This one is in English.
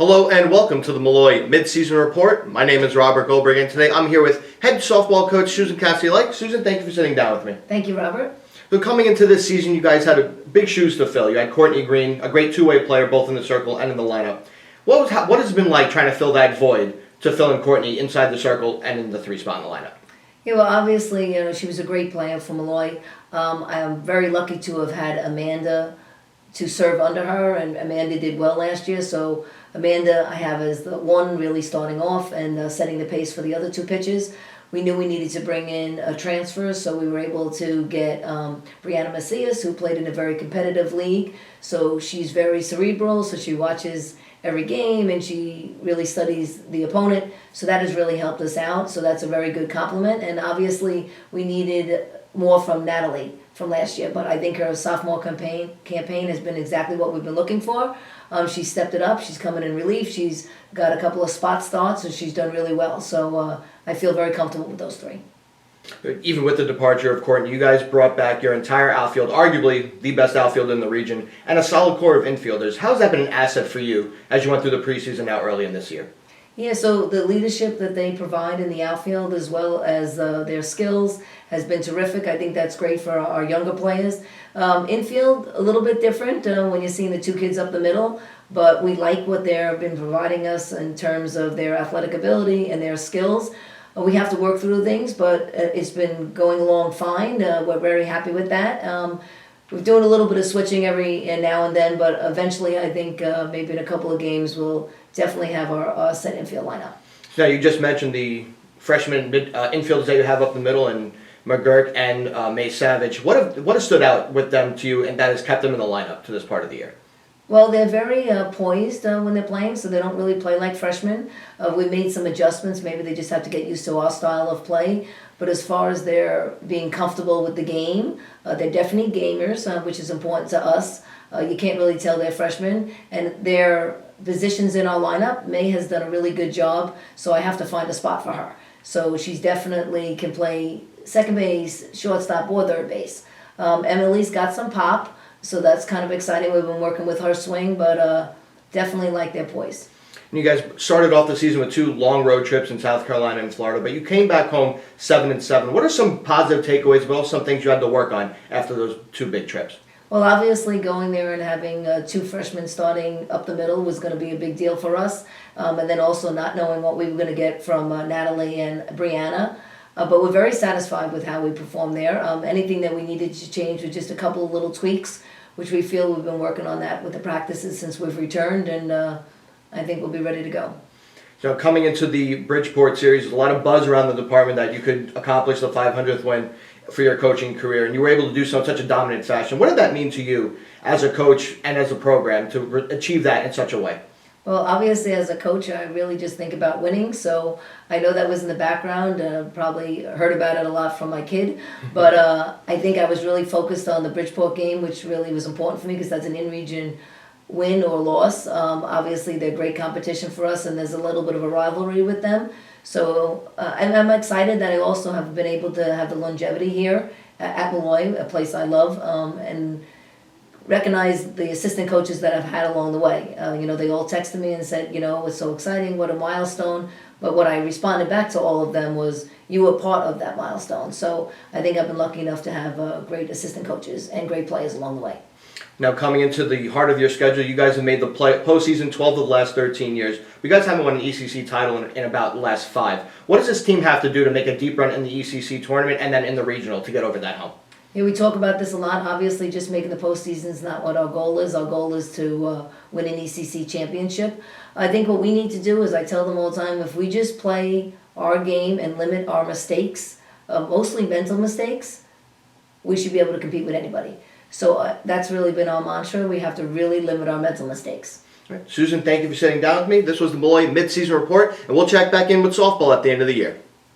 Hello and welcome to the Malloy Midseason Report. My name is Robert Goldberg and today I'm here with head softball coach Susan Cassidy-Lyke. Susan, thank you for sitting down with me. Thank you, Robert. So coming into this season, you guys had big shoes to fill. You had Courtney Green, a great two-way player both in the circle and in the lineup. What has it been like trying to fill that void to fill in Courtney inside the circle and in the three spot in the lineup? Yeah, well, obviously, she was a great player for Malloy. I'm very lucky to have had Amanda to serve under her, and Amanda did well last year. So Amanda, I have as the one really starting off and setting the pace for the other two pitches. We knew we needed to bring in a transfer, so we were able to get Brianna Macias, who played in a very competitive league. So she's very cerebral, so she watches every game and she really studies the opponent. So that has really helped us out. So that's a very good compliment. And obviously we needed more from Natalie from last year, but I think her sophomore campaign has been exactly what we've been looking for. She stepped it up. She's coming in relief. She's got a couple of spot starts and she's done really well. So I feel very comfortable with those three. Even with the departure of Courtney, you guys brought back your entire outfield, arguably the best outfield in the region, and a solid core of infielders. How has that been an asset for you as you went through the preseason now early in this year? Yeah, so the leadership that they provide in the outfield as well as their skills has been terrific. I think that's great for our younger players. Infield, a little bit different when you're seeing the two kids up the middle, but we like what they've been providing us in terms of their athletic ability and their skills. We have to work through things, but it's been going along fine. We're very happy with that. We're doing a little bit of switching every now and then, but eventually I think maybe in a couple of games we'll definitely have our set infield lineup. Now, you just mentioned the freshman infielders that you have up the middle, and McGurk and May Savage. What has stood out with them to you and that has kept them in the lineup to this part of the year? Well, they're very poised when they're playing, so they don't really play like freshmen. We made some adjustments. Maybe they just have to get used to our style of play. But as far as their being comfortable with the game, they're definitely gamers, which is important to us. You can't really tell they're freshmen. And their positions in our lineup, May has done a really good job, so I have to find a spot for her. So she's definitely can play second base, shortstop, or third base. Emily's got some pop. So that's kind of exciting. We've been working with her swing, but definitely like their poise. And you guys started off the season with 2 long road trips in South Carolina and Florida, but you came back home 7-7. What are some positive takeaways, but also some things you had to work on after those 2 big trips? Well, obviously going there and having 2 freshmen starting up the middle was going to be a big deal for us. And then also not knowing what we were going to get from Natalie and Brianna. But we're very satisfied with how we performed there. Anything that we needed to change was just a couple of little tweaks, which we feel we've been working on that with the practices since we've returned, and I think we'll be ready to go. So coming into the Bridgeport series, there's a lot of buzz around the department that you could accomplish the 500th win for your coaching career, and you were able to do so in such a dominant fashion. What did that mean to you as a coach and as a program to achieve that in such a way? Well, obviously as a coach, I really just think about winning, so I know that was in the background. Probably heard about it a lot from my kid, but I think I was really focused on the Bridgeport game, which really was important for me because that's an in-region win or loss. Obviously, they're great competition for us, and there's a little bit of a rivalry with them. So and I'm excited that I also have been able to have the longevity here at Malloy, a place I love, and recognize the assistant coaches that I've had along the way. They all texted me and said, it was so exciting, what a milestone. But what I responded back to all of them was, you were part of that milestone. So I think I've been lucky enough to have great assistant coaches and great players along the way. Now, coming into the heart of your schedule, you guys have made the postseason 12 of the last 13 years. You guys haven't won an ECC title in about the last 5. What does this team have to do to make a deep run in the ECC tournament and then in the regional to get over that hump? Yeah, we talk about this a lot. Obviously, just making the postseason is not what our goal is. Our goal is to win an ECC championship. I think what we need to do is, I tell them all the time, if we just play our game and limit our mistakes, mostly mental mistakes, we should be able to compete with anybody. So that's really been our mantra. We have to really limit our mental mistakes. All right. Susan, thank you for sitting down with me. This was the Malloy Midseason Report, and we'll check back in with softball at the end of the year.